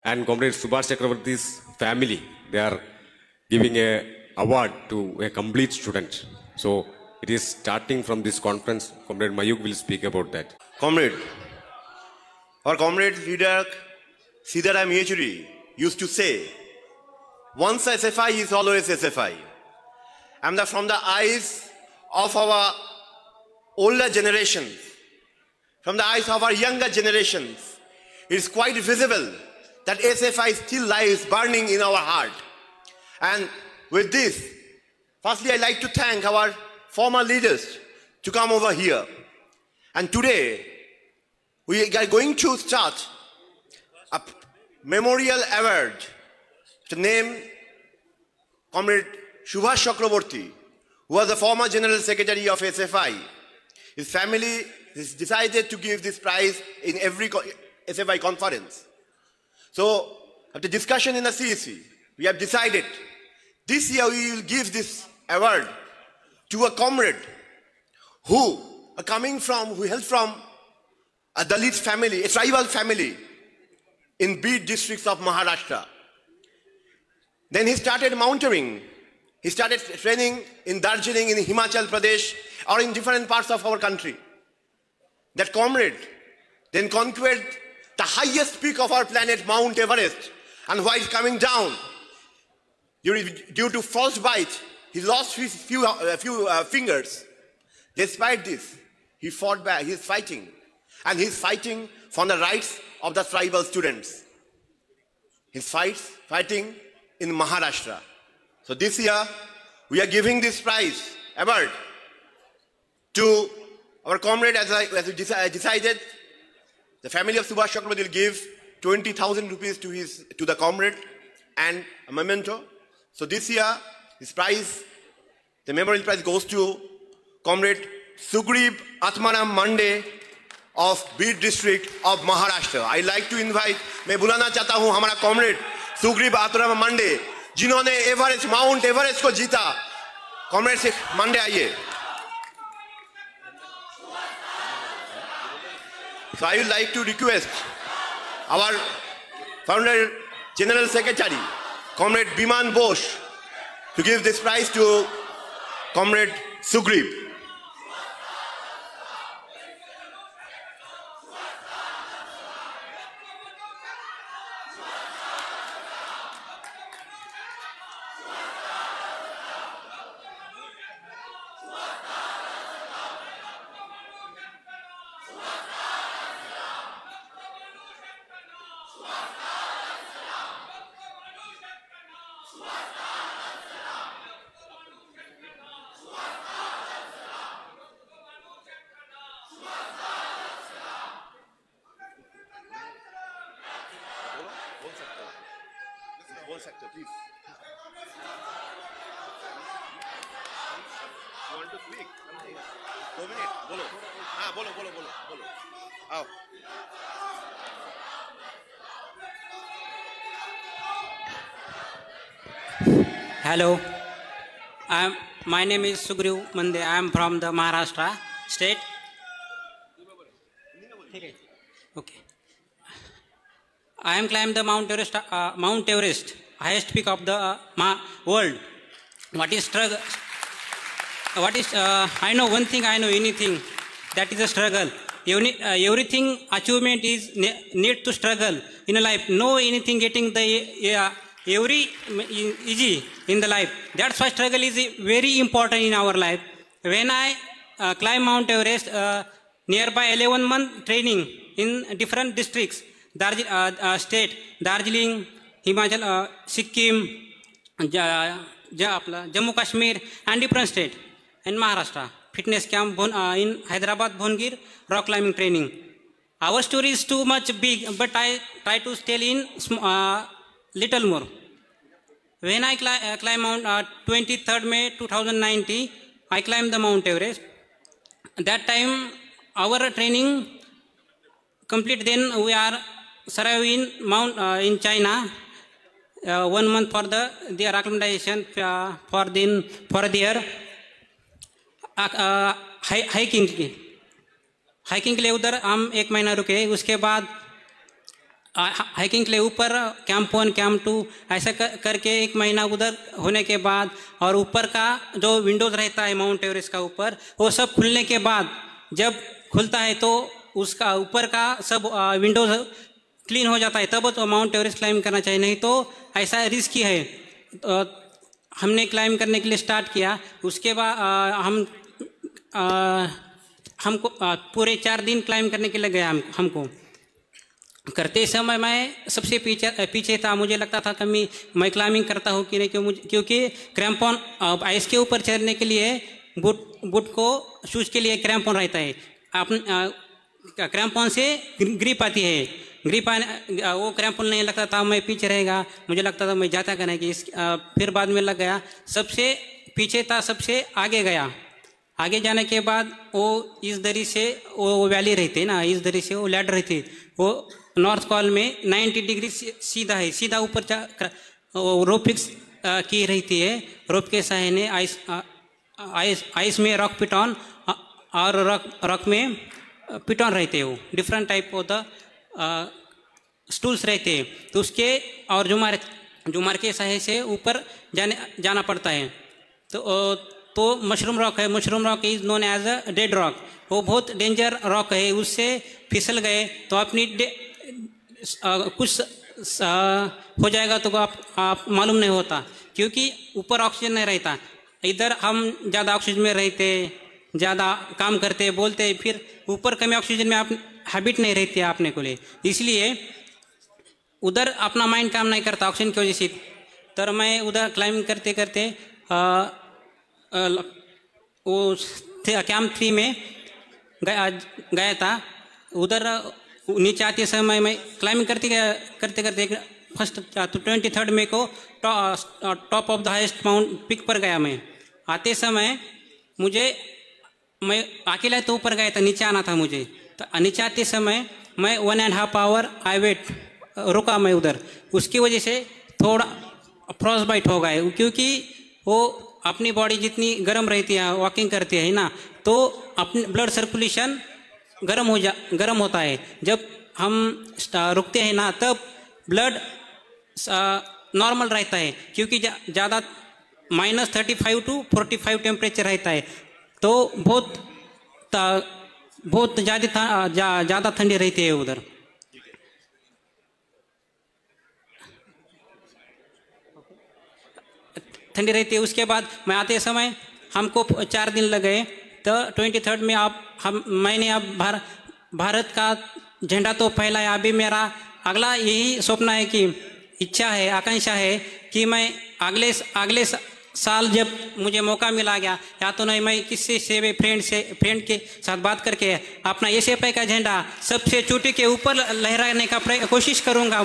and Comrade Subhash Chakraborty's family, they are giving a award to a complete student. So it is starting from this conference. Comrade Mayuk will speak about that. Comrade, our comrade leader Sidaram Yechuri used to say, once SFI is always SFI. And from the eyes of our older generations, from the eyes of our younger generations, it is quite visible that SFI still lies burning in our heart. And with this, firstly, I'd like to thank our former leaders to come over here. And today, we are going to start a memorial award to name Comrade Subhash Chakraborty, who was the former General Secretary of SFI. His family has decided to give this prize in every SFI conference. So, after discussion in the CEC, we have decided this year we will give this award to a comrade who hails from a Dalit family, a tribal family in Bid districts of Maharashtra. Then he started mountaineering. He started training in Darjeeling, in Himachal Pradesh, or in different parts of our country. That comrade then conquered the highest peak of our planet, Mount Everest. And while coming down, due to frostbite, he lost his few fingers. Despite this, he fought back. He is fighting. And he is fighting for the rights of the tribal students. He's fighting in Maharashtra. So this year, we are giving this prize, award, to our comrade. As we decided, the family of Subhash Chakraborty will give 20,000 rupees to the comrade and a memento. So this year, this prize, the memorial prize, goes to Comrade Sugriv Atmaram Mande of Bid district of Maharashtra. I like to invite, मैं बुलाना चाहता हूँ हमारा comrade Sugriv Atmaram Mande, जिन्होंने Mount Everest को जीता. Comrade से Mande आइए. So I would like to request our founder General Secretary, Comrade Biman Bose, to give this prize to Comrade Sugriv. One sector, please. You want to speak? 2 minutes. Bolo. Bolo. आओ. Hello. My name is Sugriv Mande. I am from the Maharashtra state. Okay. I am climbed the Mount Everest, highest peak of the world. What is struggle? I know one thing, I know anything. That is a struggle. Everything achievement is need to struggle in a life. No anything getting the every easy in the life. That's why struggle is very important in our life. When I climb Mount Everest, nearby 11 month training in different districts. State, Darjeeling, Himachal, Sikkim, Jammu Kashmir, and different state in Maharashtra. Fitness camp in Hyderabad, Bhongir, rock climbing training. Our story is too much big, but I try to tell in little more. When I climb Mount 23rd May 2019, I climbed the Mount Everest. That time, our training complete. Then we are surviving in China 1 month for their acclimatization for their hiking के लिए उधर हम 1 महीना रुके. उसके बाद hiking के लिए ऊपर कैंप 1 कैंप 2 ऐसा करके 1 महीना उधर होने के बाद, और ऊपर का जो विंडोज़ रहता है माउंट एवरेस्ट का ऊपर, वो सब खुलने के बाद जब खुलता है तो उसका ऊपर का सब विंडोज़ क्लीन हो जाता है, तब तो माउंट एवरेस्ट क्लाइंब करना चाहिए, नहीं तो ऐसा रिस्की है। हमने क्लाइंब करने के लिए स्टार्ट किया, उसके बाद हमको पूरे 4 दिन क्लाइंब करने के लिए गया। हमको करते समय मैं सबसे पीछे था। मुझे लगता था कि मैं क्लाइंबिंग करता हूँ कि नहीं, क्योंकि क्रैम्पॉन आइस के ऊपर चढ़ने के लिए बूट को शूज के लिए क्रैम्पॉन रहता है। क्रैम्पॉन से ग्रिप आती है, ग्रिप वो क्रैम्पॉन नहीं लगता था, मैं पीछे रहेगा, मुझे लगता था मैं जाता करने की। फिर बाद में लग गया, सबसे पीछे था, सबसे आगे गया। आगे जाने के बाद वो इस दरी से वो वैली रहती है ना, इस दरी से वो लैडर रहती है, वो नॉर्थ कॉल में 90 डिग्री सीधा है, सीधा ऊपर रोप फिक्स की रहती है। रोप के सहारे ने आइस में रॉक पिटॉन और रॉक में पिटॉन रहते हैं, वो different type of the stools रहते हैं, तो उसके और जुमार के सहारे से ऊपर जाना पड़ता है। तो मशरूम रॉक है, mushroom rock is known as a dead rock, वो बहुत डेंजर रॉक है, उससे फिसल गए तो अपनी कुछ हो जाएगा तो आप मालूम नहीं होता, क्योंकि ऊपर ऑक्सीजन नहीं रहता। इधर हम ज़्यादा ऑक्सीजन में रहते, ज़्यादा काम करते बोलते, फिर ऊपर कम ऑक्सीजन में आप हैबिट नहीं रहती है आपने को लिए, इसलिए उधर अपना माइंड काम नहीं करता ऑक्सीजन की वजह से। तो मैं उधर क्लाइंबिंग करते करते वो कैंप 3 में गया था। उधर नीचे आते समय मैं क्लाइंबिंग करते फर्स्ट 23 मई को top of the highest mount peak पर गया। मैं आते समय मैं अकेला तो ऊपर गया था, नीचे आना था मुझे, तो नीचे आते समय मैं 1.5 आवर आई वेट रुका मैं उधर, उसकी वजह से थोड़ा फ्रॉस्ट बाइट हो गया, क्योंकि वो अपनी बॉडी जितनी गर्म रहती है वॉकिंग करती है ना, तो अपनी ब्लड सर्कुलेशन गर्म होता है। जब हम रुकते हैं ना तब ब्लड नॉर्मल रहता है, क्योंकि ज़्यादा -35 to 45 टेम्परेचर रहता है, तो बहुत ज़्यादा ठंडी रहती है उधर। ठंडी रहती है। उसके बाद मैं आते समय हमको 4 दिन लग गए, तो 23 में मैंने अब भारत का झंडा तो फहलाया। अभी मेरा अगला यही स्वप्न है कि इच्छा है, आकांक्षा है कि मैं अगले साल जब मुझे मौका मिला गया, या तो नहीं मैं किसी से फ्रेंड के साथ बात करके अपना एसएफआई का झंडा सबसे चोटी के ऊपर लहराने का कोशिश करूँगा।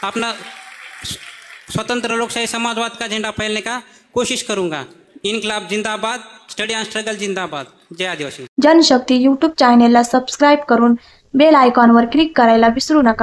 अपना स्वतंत्र लोकशाही समाजवाद का झंडा फैलने का कोशिश करूंगा। इनकलाब जिंदाबाद, स्टडी एंड स्ट्रगल जिंदाबाद। जय आदिवासी। जनशक्ती यूट्यूब चॅनेलला सबस्क्राईब करून बेल आयकॉनवर क्लिक करायला विसरू नका।